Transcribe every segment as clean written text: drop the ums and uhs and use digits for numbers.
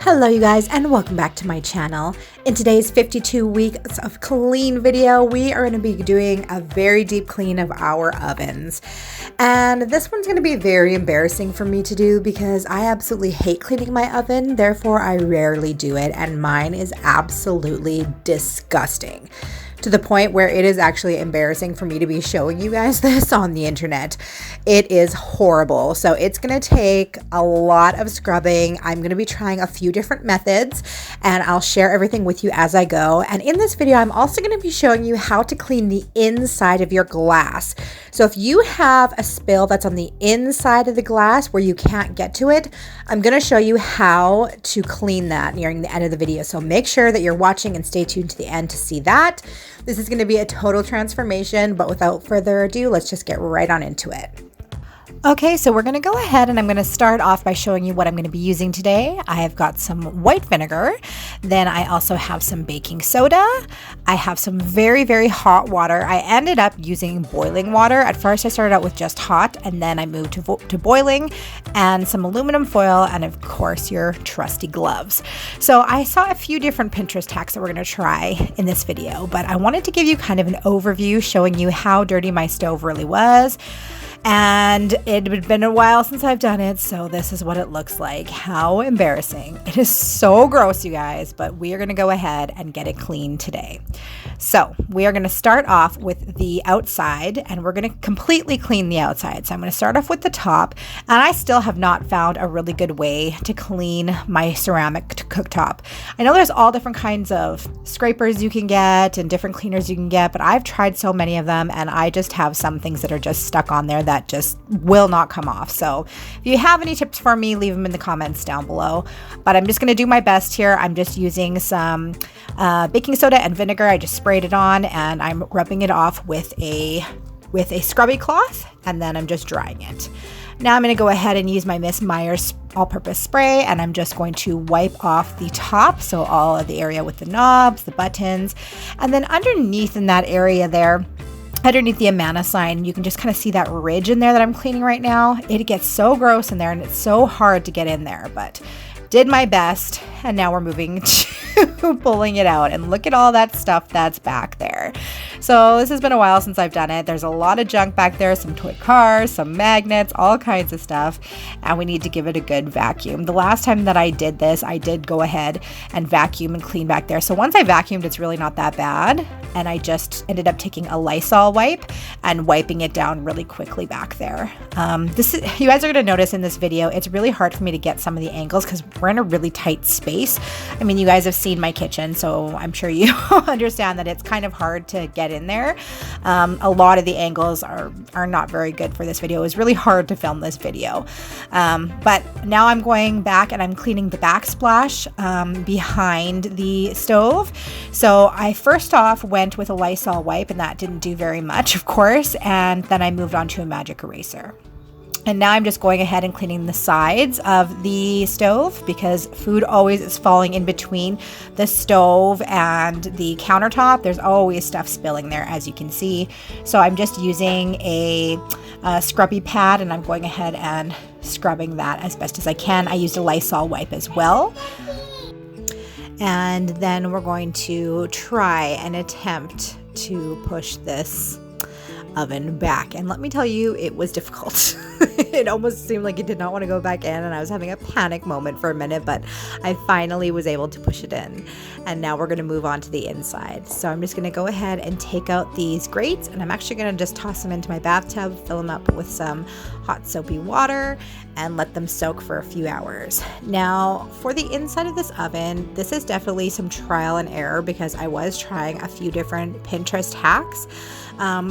Hello you guys, and welcome back to my channel. In today's 52 weeks of clean video, we are going to be doing a very deep clean of our ovens. And this one's going to be very embarrassing for me to do because I absolutely hate cleaning my oven, therefore I rarely do it, and mine is absolutely disgusting. To the point where it is actually embarrassing for me to be showing you guys this on the internet. It is horrible. So it's going to take a lot of scrubbing. I'm going to be trying a few different methods and I'll share everything with you as I go. And in this video, I'm also going to be showing you how to clean the inside of your glass. So if you have a spill that's on the inside of the glass where you can't get to it, I'm going to show you how to clean that nearing the end of the video. So make sure that you're watching and stay tuned to the end to see that. This is going to be a total transformation, but without further ado, let's just get right on into it. Okay, so we're going to go ahead and I'm going to start off by showing you what I'm going to be using today. I have got some white vinegar. Then I also have some baking soda. I have some very, very hot water. I ended up using boiling water. At first I started out with just hot and then I moved to boiling, and some aluminum foil, and of course your trusty gloves. So I saw a few different Pinterest hacks that we're going to try in this video, but I wanted to give you kind of an overview showing you how dirty my stove really was. And it had been a while since I've done it, so this is what it looks like. How embarrassing. It is so gross, you guys, but we are going to go ahead and get it clean today. So we are going to start off with the outside, and we're going to completely clean the outside. So I'm going to start off with the top, and I still have not found a really good way to clean my ceramic cooktop. I know there's all different kinds of scrapers you can get and different cleaners you can get, but I've tried so many of them, and I just have some things that are just stuck on there that just will not come off. So if you have any tips for me, leave them in the comments down below. But I'm just going to do my best here. I'm just using some baking soda and vinegar. I just sprayed it on and I'm rubbing it off with a scrubby cloth, and then I'm just drying it. Now I'm going to go ahead and use my Miss Meyer's all-purpose spray, and I'm just going to wipe off the top, so all of the area with the knobs, the buttons, and then underneath in that area there, underneath the Amana sign, you can just kind of see that ridge in there that I'm cleaning right now. It gets so gross in there and it's so hard to get in there, but did my best. And now we're moving to pulling it out, and look at all that stuff that's back there. So this has been a while since I've done it. There's a lot of junk back there, some toy cars, some magnets, all kinds of stuff, and we need to give it a good vacuum. The last time that I did this, I did go ahead and vacuum and clean back there. So once I vacuumed, it's really not that bad, and I just ended up taking a Lysol wipe and wiping it down really quickly back there. You guys are going to notice in this video, it's really hard for me to get some of the angles because we're in a really tight space. I mean, you guys have seen my kitchen, so I'm sure you understand that it's kind of hard to get in there. A lot of the angles are not very good for this video. It was really hard to film this video. But now I'm going back and I'm cleaning the backsplash behind the stove. So I first off went with a Lysol wipe, and that didn't do very much, of course, and then I moved on to a magic eraser. And now I'm just going ahead and cleaning the sides of the stove because food always is falling in between the stove and the countertop. There's always stuff spilling there, as you can see. So I'm just using a scrubby pad, and I'm going ahead and scrubbing that as best as I can. I used a Lysol wipe as well. And then we're going to try and attempt to push this oven back, and let me tell you, it was difficult. It almost seemed like it did not want to go back in, and I was having a panic moment for a minute, but I finally was able to push it in. And now we're going to move on to the inside. So I'm just going to go ahead and take out these grates, and I'm actually going to just toss them into my bathtub, fill them up with some hot soapy water, and let them soak for a few hours. Now for the inside of this oven, this is definitely some trial and error because I was trying a few different Pinterest hacks.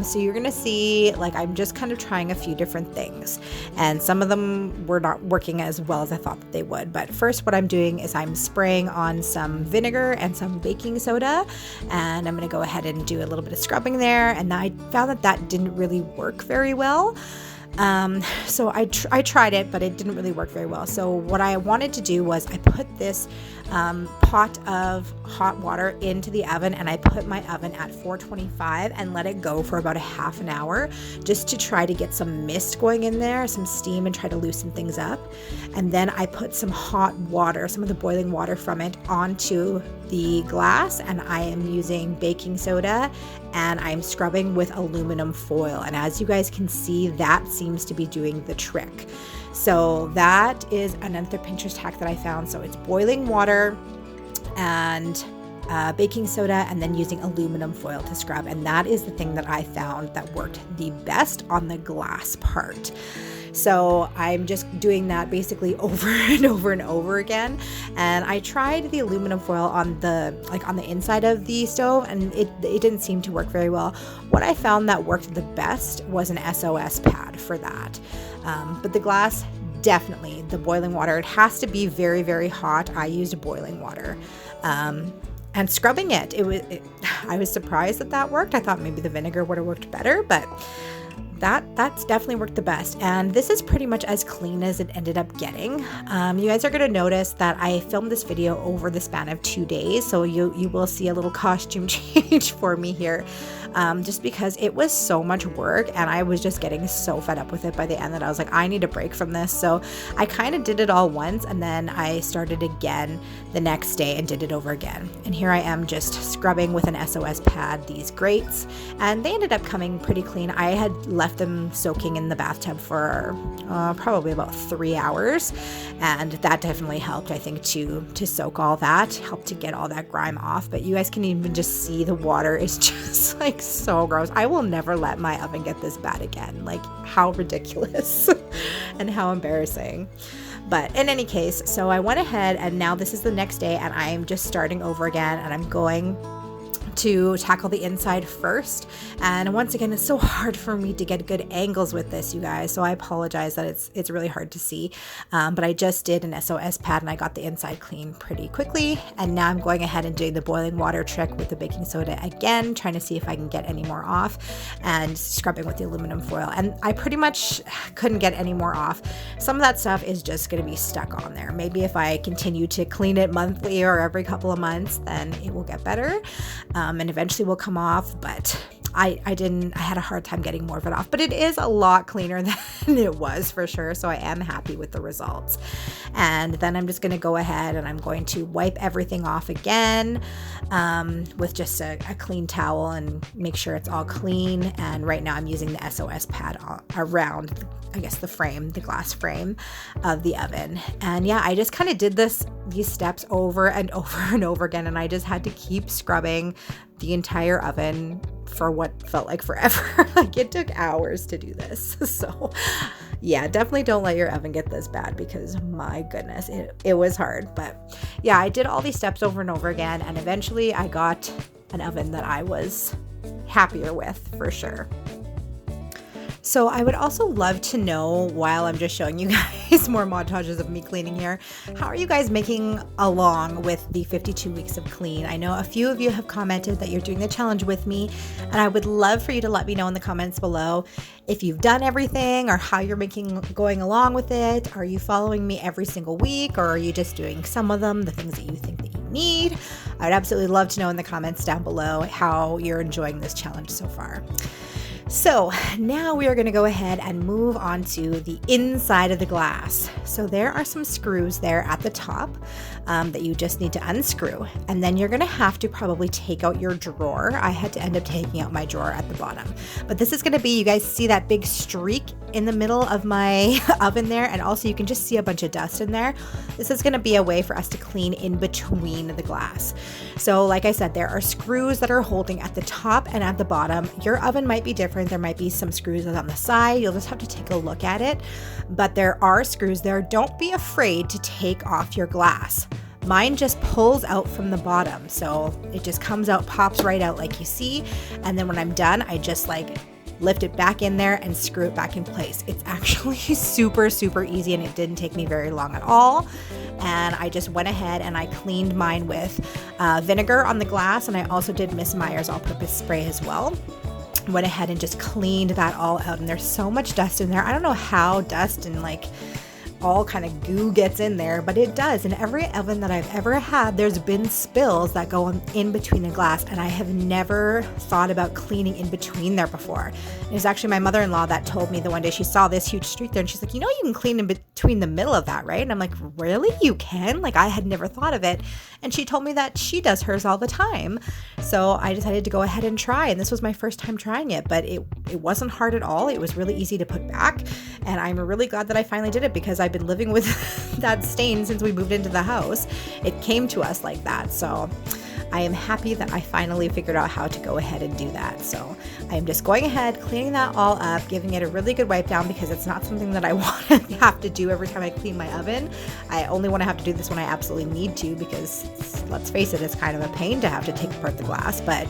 So you're gonna see, like, I'm just kind of trying a few different things, and some of them were not working as well as I thought that they would. But first, what I'm doing is I'm spraying on some vinegar and some baking soda, and I'm gonna go ahead and do a little bit of scrubbing there, and I found that that didn't really work very well. So I tried it, but it didn't really work very well. So what I wanted to do was I put this pot of hot water into the oven, and I put my oven at 425 and let it go for about a half an hour just to try to get some mist going in there, some steam, and try to loosen things up. And then I put some hot water, some of the boiling water from it, onto the glass, and I am using baking soda and I'm scrubbing with aluminum foil. And as you guys can see, that seems to be doing the trick. So that is another Pinterest hack that I found. So it's boiling water and baking soda, and then using aluminum foil to scrub. And that is the thing that I found that worked the best on the glass part. So I'm just doing that basically over and over and over again. And I tried the aluminum foil on the inside of the stove, and it didn't seem to work very well. What I found that worked the best was an SOS pad for that. But the glass, definitely the boiling water, it has to be very, very hot. I used boiling water. And scrubbing it, I was surprised that worked. I thought maybe the vinegar would have worked better, but that's definitely worked the best. And this is pretty much as clean as it ended up getting. You guys are going to notice that I filmed this video over the span of 2 days, so you will see a little costume change for me here, just because it was so much work and I was just getting so fed up with it by the end that I was like, I need a break from this. So I kind of did it all once, and then I started again the next day and did it over again. And here I am just scrubbing with an SOS pad these grates, and they ended up coming pretty clean. I had left them soaking in the bathtub for probably about 3 hours, and that definitely helped, I think, to soak all that, helped to get all that grime off. But you guys can even just see the water is just like so gross. I will never let my oven get this bad again. Like, how ridiculous and how embarrassing. But in any case, so I went ahead, and now this is the next day, and I'm just starting over again, and I'm going to tackle the inside first. And once again, it's so hard for me to get good angles with this, you guys, so I apologize that it's really hard to see, but I just did an SOS pad and I got the inside clean pretty quickly. And now I'm going ahead and doing the boiling water trick with the baking soda again, trying to see if I can get any more off, and scrubbing with the aluminum foil, and I pretty much couldn't get any more off. Some of that stuff is just going to be stuck on there. Maybe if I continue to clean it monthly or every couple of months, then it will get better, and eventually will come off. But I had a hard time getting more of it off, but it is a lot cleaner than it was for sure. So I am happy with the results. And then I'm just going to go ahead and I'm going to wipe everything off again with just a clean towel and make sure it's all clean. And right now I'm using the SOS pad around, I guess, the glass frame of the oven. And yeah, I just kind of did these steps over and over and over again. And I just had to keep scrubbing the entire oven for what felt like forever. Like, it took hours to do this. So yeah, definitely don't let your oven get this bad, because my goodness, it was hard. But yeah, I did all these steps over and over again, and eventually I got an oven that I was happier with for sure. So I would also love to know, while I'm just showing you guys more montages of me cleaning here, how are you guys making along with the 52 weeks of clean? I know a few of you have commented that you're doing the challenge with me, and I would love for you to let me know in the comments below if you've done everything or how you're going along with it. Are you following me every single week, or are you just doing some of them, the things that you think that you need? I'd absolutely love to know in the comments down below how you're enjoying this challenge so far. So now we are going to go ahead and move on to the inside of the glass. So there are some screws there at the top that you just need to unscrew. And then you're going to have to probably take out your drawer. I had to end up taking out my drawer at the bottom. But this is going to be, you guys see that big streak in the middle of my oven there? And also you can just see a bunch of dust in there. This is going to be a way for us to clean in between the glass. So like I said, there are screws that are holding at the top and at the bottom. Your oven might be different. There might be some screws on the side. You'll just have to take a look at it. But there are screws there. Don't be afraid to take off your glass. Mine just pulls out from the bottom. So it just comes out, pops right out like you see. And then when I'm done, I just lift it back in there and screw it back in place. It's actually super, super easy, and it didn't take me very long at all. And I just went ahead and I cleaned mine with vinegar on the glass, and I also did Miss Meyer's all-purpose spray as well. went ahead and just cleaned that all out. And there's so much dust in there. I don't know how dust and like all kind of goo gets in there, but it does. In every oven that I've ever had, there's been spills that go in between the glass, and I have never thought about cleaning in between there before. It was actually my mother-in-law that told me the one day she saw this huge streak there, and she's like, you know, you can clean in between the middle of that, right? And I'm like, really? You can? Like, I had never thought of it. And she told me that she does hers all the time. So I decided to go ahead and try, and this was my first time trying it, but it wasn't hard at all. It was really easy to put back, and I'm really glad that I finally did it, because I've been living with that stain since we moved into the house. It came to us like that. So I am happy that I finally figured out how to go ahead and do that. So I am just going ahead, cleaning that all up, giving it a really good wipe down, because it's not something that I want to have to do every time I clean my oven. I only want to have to do this when I absolutely need to, because let's face it, it's kind of a pain to have to take apart the glass, but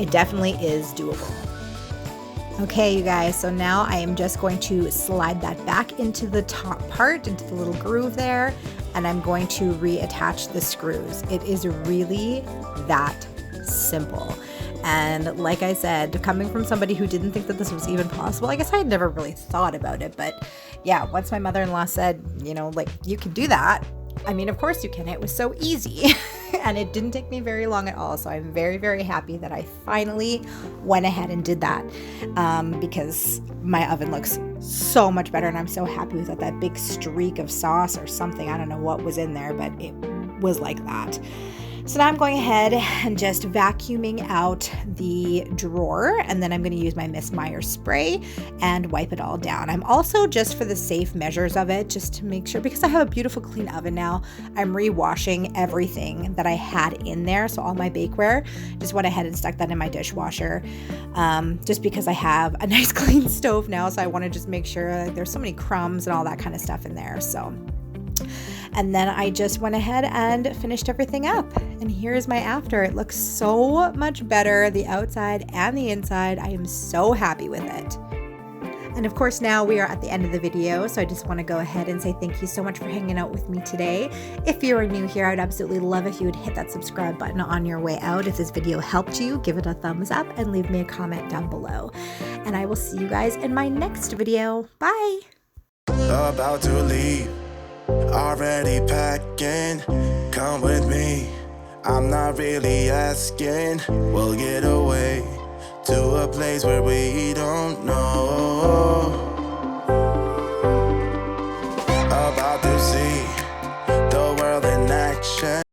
it definitely is doable. Okay, you guys, so now I am just going to slide that back into the top part, into the little groove there, and I'm going to reattach the screws. It is really that simple. And like I said, coming from somebody who didn't think that this was even possible, I guess I had never really thought about it, but yeah, once my mother-in-law said, you know, like, you can do that, I mean, of course you can. It was so easy and it didn't take me very long at all. So I'm very, very happy that I finally went ahead and did that, because my oven looks so much better, and I'm so happy with it. That big streak of sauce or something, I don't know what was in there, but it was like that. So now I'm going ahead and just vacuuming out the drawer, and then I'm going to use my Miss Meyer spray and wipe it all down. I'm also, just for the safe measures of it, just to make sure, because I have a beautiful clean oven now, I'm re-washing everything that I had in there. So all my bakeware, just went ahead and stuck that in my dishwasher, just because I have a nice clean stove now. So I want to just make sure, there's so many crumbs and all that kind of stuff in there. So, and then I just went ahead and finished everything up. And here's my after. It looks so much better, the outside and the inside. I am so happy with it. And of course, now we are at the end of the video, so I just want to go ahead and say thank you so much for hanging out with me today. If you are new here, I'd absolutely love if you would hit that subscribe button on your way out. If this video helped you, give it a thumbs up and leave me a comment down below. And I will see you guys in my next video. Bye! About to leave, already packing, come with me, I'm not really asking, we'll get away to a place where we don't know.